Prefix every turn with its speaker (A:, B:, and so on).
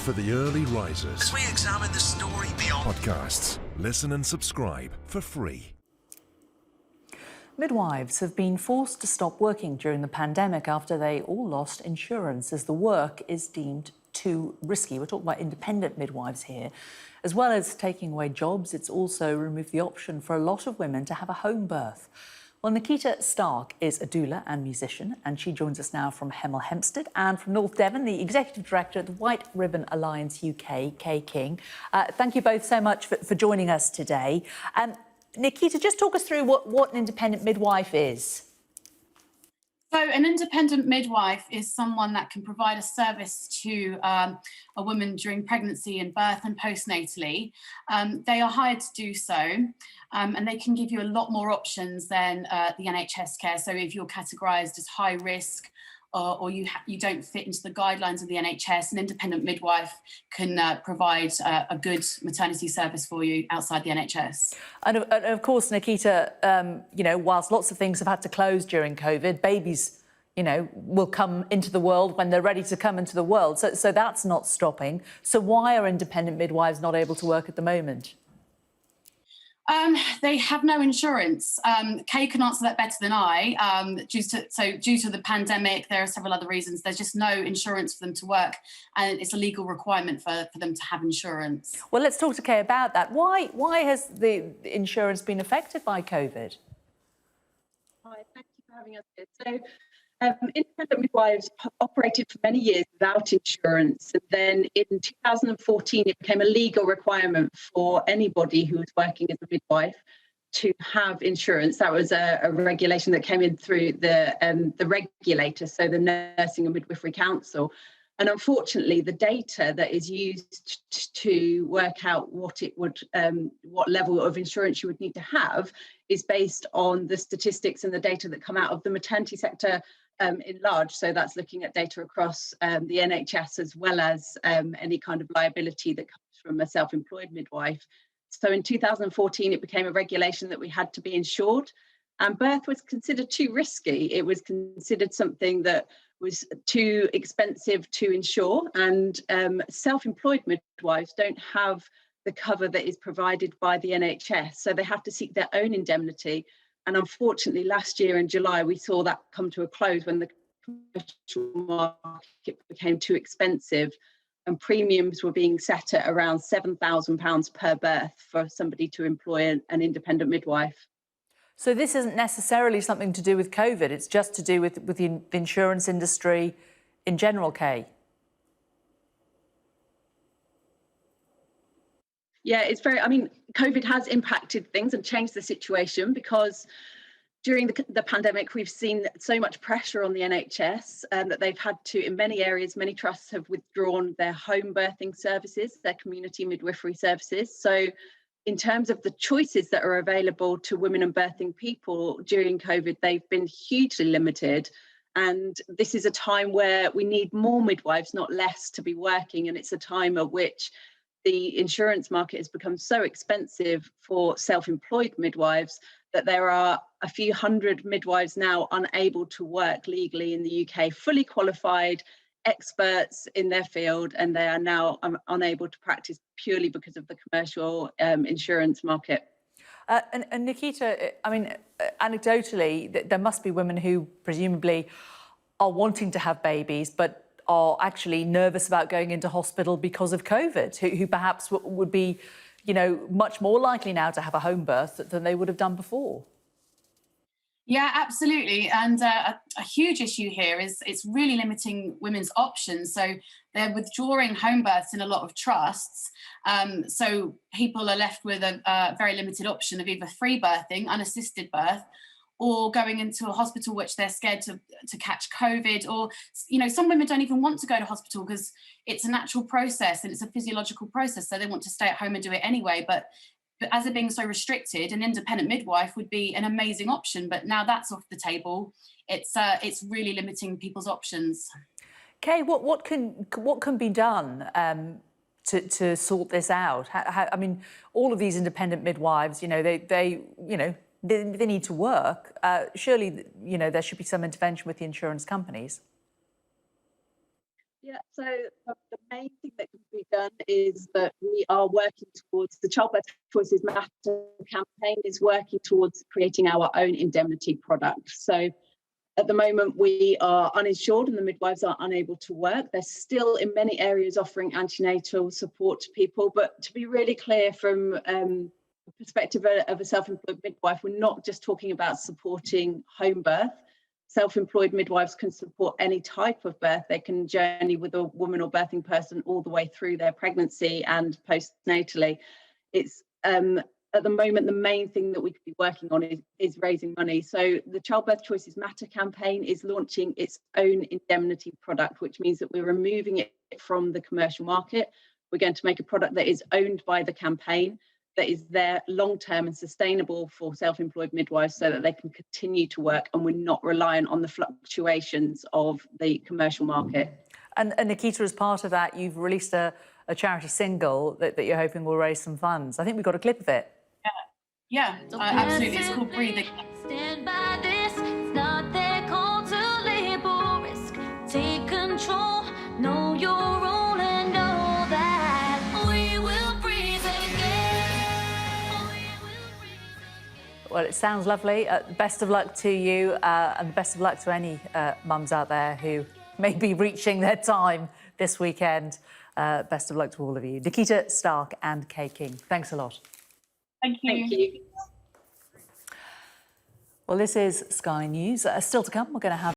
A: for the early risers.
B: As we examine the story beyond
A: Podcasts. Listen and subscribe for free.
C: Midwives have been forced to stop working during the pandemic after they all lost insurance as the work is deemed too risky. We're talking about independent midwives here. As well as taking away jobs, it's also removed the option for a lot of women to have a home birth. Well, Nickita Stark is a doula and musician, and she joins us now from Hemel Hempstead, and from North Devon, the Executive Director at the White Ribbon Alliance UK, Kay King. Thank you both so much for joining us today. Nickita, just talk us through what an independent midwife is.
D: So an independent midwife is someone that can provide a service to a woman during pregnancy and birth and postnatally. They are hired to do so, and they can give you a lot more options than the NHS care. So if you're categorised as high risk, or you don't fit into the guidelines of the NHS, an independent midwife can provide a good maternity service for you outside the NHS. And
C: of course, Nickita, whilst lots of things have had to close during COVID, babies, will come into the world when they're ready to come into the world. So that's not stopping. So why are independent midwives not able to work at the moment?
D: They have no insurance. Kay can answer that better than I. Due to the pandemic, there are several other reasons. There's just no insurance for them to work, and it's a legal requirement for them to have insurance.
C: Well, let's talk to Kay about that. Why has the insurance been affected by COVID?
E: Hi, thank you for having us here. So, independent midwives operated for many years without insurance, and then in 2014 it became a legal requirement for anybody who was working as a midwife to have insurance. That was a regulation that came in through the regulator, so the Nursing and Midwifery Council. And unfortunately, the data that is used to work out what level of insurance you would need to have is based on the statistics and the data that come out of the maternity sector in large. So that's looking at data across the NHS, as well as any kind of liability that comes from a self-employed midwife. So in 2014, it became a regulation that we had to be insured, and birth was considered too risky. It was considered something that was too expensive to insure, and self-employed midwives don't have the cover that is provided by the NHS, so they have to seek their own indemnity. And unfortunately, last year in July, we saw that come to a close when the commercial market became too expensive, and premiums were being set at around £7,000 per birth for somebody to employ an independent midwife.
C: So this isn't necessarily something to do with COVID, it's just to do with the insurance industry in general, Kay?
E: Yeah, it's COVID has impacted things and changed the situation, because during the pandemic, we've seen so much pressure on the NHS that they've had to, in many areas, many trusts have withdrawn their home birthing services, their community midwifery services. So in terms of the choices that are available to women and birthing people during COVID, they've been hugely limited. And this is a time where we need more midwives, not less, to be working. And it's a time at which the insurance market has become so expensive for self-employed midwives that there are a few hundred midwives now unable to work legally in the UK, fully qualified, experts in their field, and they are now unable to practice purely because of the commercial insurance market.
C: And Nickita, anecdotally, there must be women who presumably are wanting to have babies, but are actually nervous about going into hospital because of COVID, who perhaps would be, much more likely now to have a home birth than they would have done before.
D: Yeah, absolutely. And a huge issue here is it's really limiting women's options. So they're withdrawing home births in a lot of trusts. So people are left with a very limited option of either free birthing, unassisted birth, or going into a hospital which they're scared to catch COVID, or, some women don't even want to go to hospital because it's a natural process and it's a physiological process. So they want to stay at home and do it anyway. But as it being so restricted, an independent midwife would be an amazing option. But now that's off the table. It's really limiting people's options.
C: Kay, what can be done to sort this out? All of these independent midwives, they need to work. Surely, there should be some intervention with the insurance companies.
E: Yeah, so the main thing that can be done is that we are working towards the Childbirth Choices Matter campaign is working towards creating our own indemnity product. So at the moment, we are uninsured and the midwives are unable to work. They're still in many areas offering antenatal support to people. But to be really clear from the perspective of a self-employed midwife, we're not just talking about supporting home birth. Self-employed midwives can support any type of birth. They can journey with a woman or birthing person all the way through their pregnancy and postnatally. It's at the moment, the main thing that we could be working on is raising money. So the Childbirth Choices Matter campaign is launching its own indemnity product, which means that we're removing it from the commercial market. We're going to make a product that is owned by the campaign, that is there long-term and sustainable for self-employed midwives so that they can continue to work and we're not reliant on the fluctuations of the commercial market.
C: And Nickita, as part of that, you've released a charity single that you're hoping will raise some funds. I think we've got a clip of it.
D: Yeah, absolutely. It's called Breathing.
F: Stand by this, it's not their call to label risk. Take control, know your role and know that we will breathe again. We will breathe again.
C: Well, it sounds lovely. Best of luck to you and best of luck to any mums out there who may be reaching their time this weekend. Best of luck to all of you. Nickita Stark and Kay King, thanks a lot.
D: Thank you.
E: Thank you.
C: Well, this is Sky News. Still to come, we're going to have